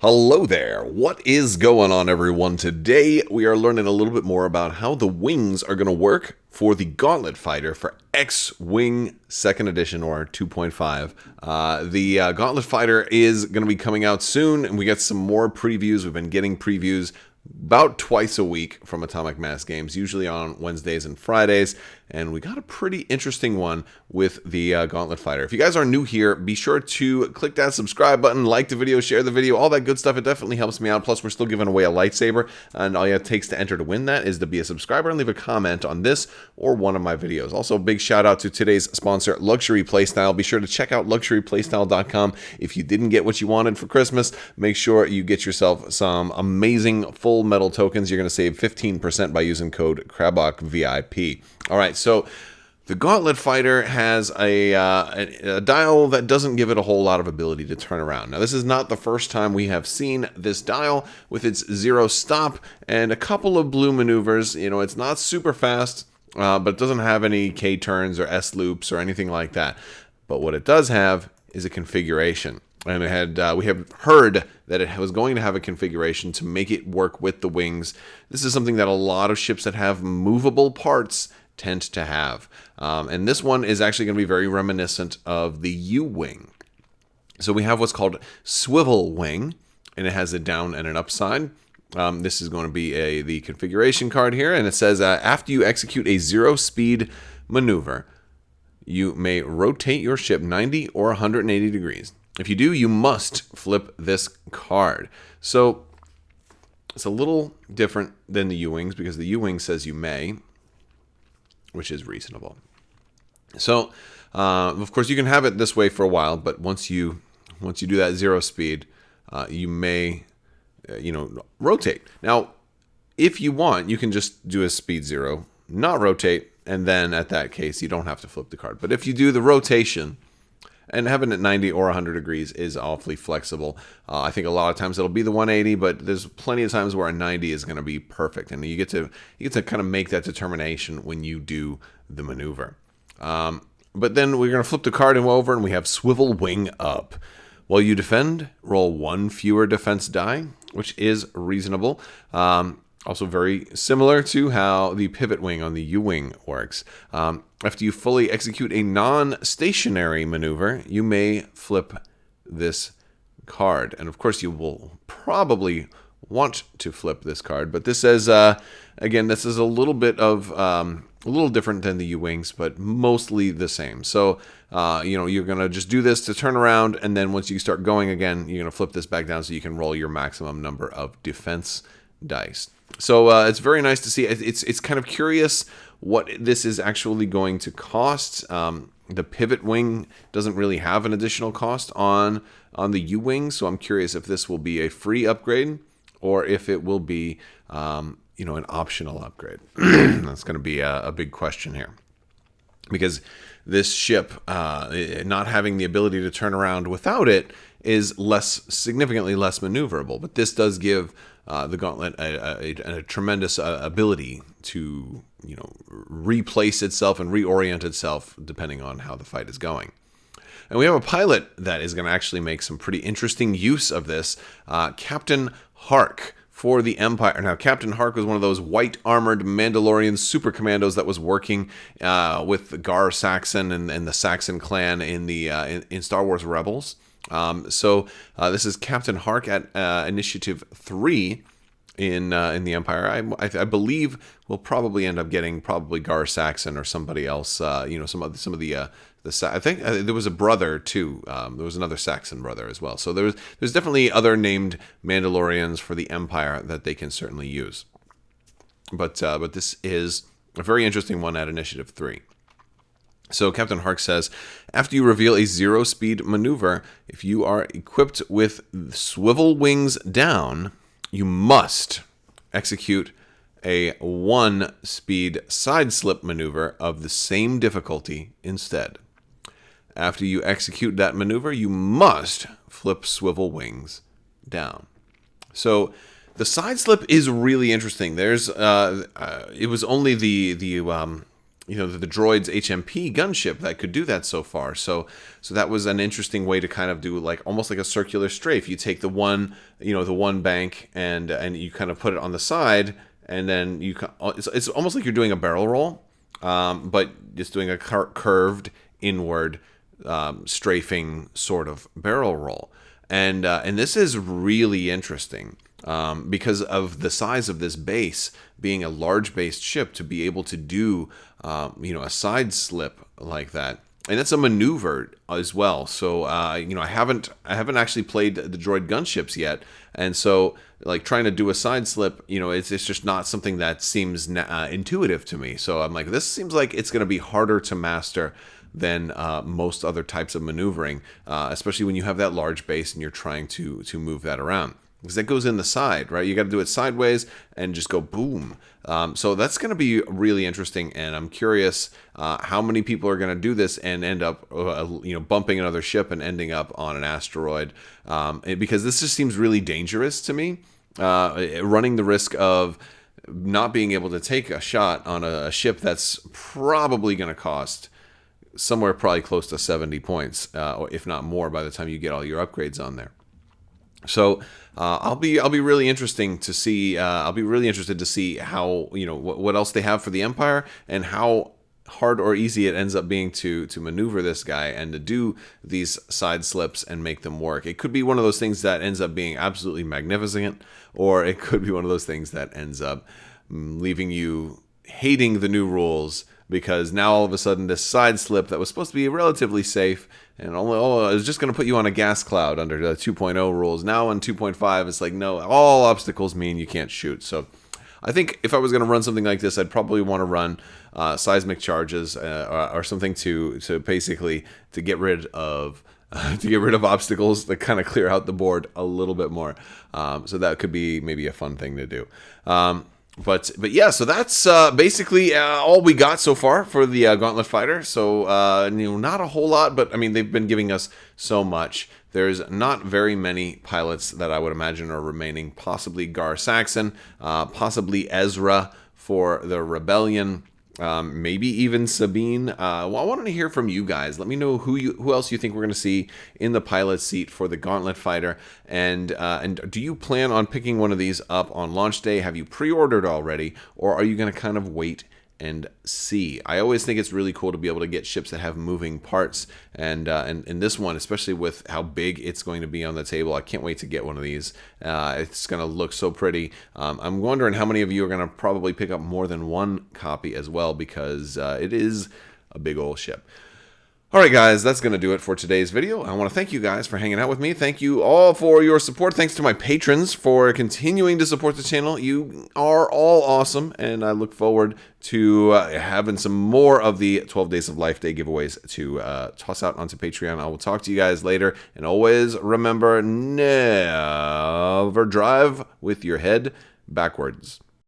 Hello there. What is going on, everyone? Today we are learning a little bit more about how the wings are going to work for the Gauntlet Fighter for X-Wing 2nd Edition or 2.5. The Gauntlet Fighter is going to be coming out soon, and we got some more previews. We've been getting previews about twice a week from Atomic Mass Games, usually on Wednesdays and Fridays, and we got a pretty interesting one with the Gauntlet Fighter. If you guys are new here, be sure to click that subscribe button, like the video, share the video, all that good stuff. It definitely helps me out. Plus, we're still giving away a lightsaber, and all it takes to enter to win that is to be a subscriber and leave a comment on this or one of my videos. Also, big shout out to today's sponsor, Luxury Playstyle. Be sure to check out luxuryplaystyle.com. If you didn't get what you wanted for Christmas, make sure you get yourself some amazing full metal tokens. You're going to save 15% by using code Crabbok VIP. All right, so the Gauntlet Fighter has a dial that doesn't give it a whole lot of ability to turn around. Now, this is not the first time we have seen this dial with its zero stop and a couple of blue maneuvers. You know, it's not super fast, but it doesn't have any K turns or S loops or anything like that. But what it does have is a configuration. And it had, we have heard that it was going to have a configuration to make it work with the wings. This is something that a lot of ships that have movable parts tend to have. And this one is actually going to be very reminiscent of the U-Wing. So we have what's called Swivel Wing, and it has a down and an upside. This is going to be the configuration card here, and it says, after you execute a zero-speed maneuver, you may rotate your ship 90 or 180 degrees. If you do, you must flip this card. So it's a little different than the U-Wings because the U-Wing says you may, which is reasonable. So, of course, you can have it this way for a while, but once you do that zero speed, you may, rotate. Now, if you want, you can just do a speed zero, not rotate, and then at that case, you don't have to flip the card. But if you do the rotation, and having it 90 or 100 degrees is awfully flexible. I think a lot of times it'll be the 180, but there's plenty of times where a 90 is going to be perfect, and you get to kind of make that determination when you do the maneuver. But then we're going to flip the card over, and we have Swivel Wing up. While you defend, roll one fewer defense die, which is reasonable. Also very similar to how the pivot wing on the U-Wing works. After you fully execute a non-stationary maneuver, you may flip this card. And of course, you will probably want to flip this card. But this says, again, this is a little bit of, a little different than the U-Wings, but mostly the same. So, you're going to just do this to turn around. And then once you start going again, you're going to flip this back down so you can roll your maximum number of defense dice. So it's very nice to see. It's kind of curious what this is actually going to cost. The pivot wing doesn't really have an additional cost on the U-Wing, so I'm curious if this will be a free upgrade or if it will be an optional upgrade. That's going to be a big question here, because this ship not having the ability to turn around without it is significantly less maneuverable. But this does give the Gauntlet a tremendous ability to replace itself and reorient itself depending on how the fight is going. And we have a pilot that is going to actually make some pretty interesting use of this, Captain Hark for the Empire. Now, Captain Hark was one of those white armored Mandalorian super commandos that was working with Gar Saxon and the Saxon clan in Star Wars Rebels. So this is Captain Hark at Initiative 3 in the Empire. I believe we'll probably end up getting Gar Saxon or somebody else. Some of the I think there was a brother too. There was another Saxon brother as well. So there's definitely other named Mandalorians for the Empire that they can certainly use. But this is a very interesting one at Initiative 3. So Captain Hark says, after you reveal a zero-speed maneuver, if you are equipped with swivel wings down, you must execute a one-speed side-slip maneuver of the same difficulty instead. After you execute that maneuver, you must flip swivel wings down. So the side slip is really interesting. There's it was only the the droid's HMP gunship that could do that so far. So that was an interesting way to kind of do like almost like a circular strafe. You take the one bank and you kind of put it on the side, and then it's almost like you're doing a barrel roll, but just doing a curved inward strafing sort of barrel roll. And this is really interesting because of the size of this base, being a large based ship, to be able to do a side slip like that. And it's a maneuver as well. So I haven't actually played the droid gunships yet, and so like trying to do a side slip, it's just not something that seems intuitive to me. So I'm like, this seems like it's going to be harder to master than most other types of maneuvering, especially when you have that large base and you're trying to move that around. Because that goes in the side, right? You got to do it sideways and just go boom. So that's going to be really interesting, and I'm curious how many people are going to do this and end up, bumping another ship and ending up on an asteroid. Because this just seems really dangerous to me, running the risk of not being able to take a shot on a ship that's probably going to cost somewhere probably close to 70 points, or if not more, by the time you get all your upgrades on there. So I'll be really interesting to see. I'll be really interested to see how what else they have for the Empire, and how hard or easy it ends up being to maneuver this guy and to do these side slips and make them work. It could be one of those things that ends up being absolutely magnificent, or it could be one of those things that ends up leaving you hating the new rules, because now all of a sudden this side slip that was supposed to be relatively safe and it was just going to put you on a gas cloud under the 2.0 rules. Now in 2.5, it's like, no, all obstacles mean you can't shoot. So I think if I was going to run something like this, I'd probably want to run seismic charges or something to basically to get rid of obstacles, to kind of clear out the board a little bit more. So that could be maybe a fun thing to do. But yeah, so that's basically all we got so far for the Gauntlet Fighter. So not a whole lot, but I mean, they've been giving us so much. There's not very many pilots that I would imagine are remaining. Possibly Gar Saxon, possibly Ezra for the Rebellion. Maybe even Sabine. I wanted to hear from you guys. Let me know who else you think we're going to see in the pilot seat for the Gauntlet Fighter, and do you plan on picking one of these up on launch day? Have you pre-ordered already, or are you going to kind of wait and see? I always think it's really cool to be able to get ships that have moving parts, and in this one, especially with how big it's going to be on the table, I can't wait to get one of these. It's going to look so pretty. I'm wondering how many of you are going to probably pick up more than one copy as well, because it is a big old ship. Alright guys, that's going to do it for today's video. I want to thank you guys for hanging out with me. Thank you all for your support. Thanks to my patrons for continuing to support the channel. You are all awesome, and I look forward to having some more of the 12 Days of Life Day giveaways to toss out onto Patreon. I will talk to you guys later, and always remember, never drive with your head backwards.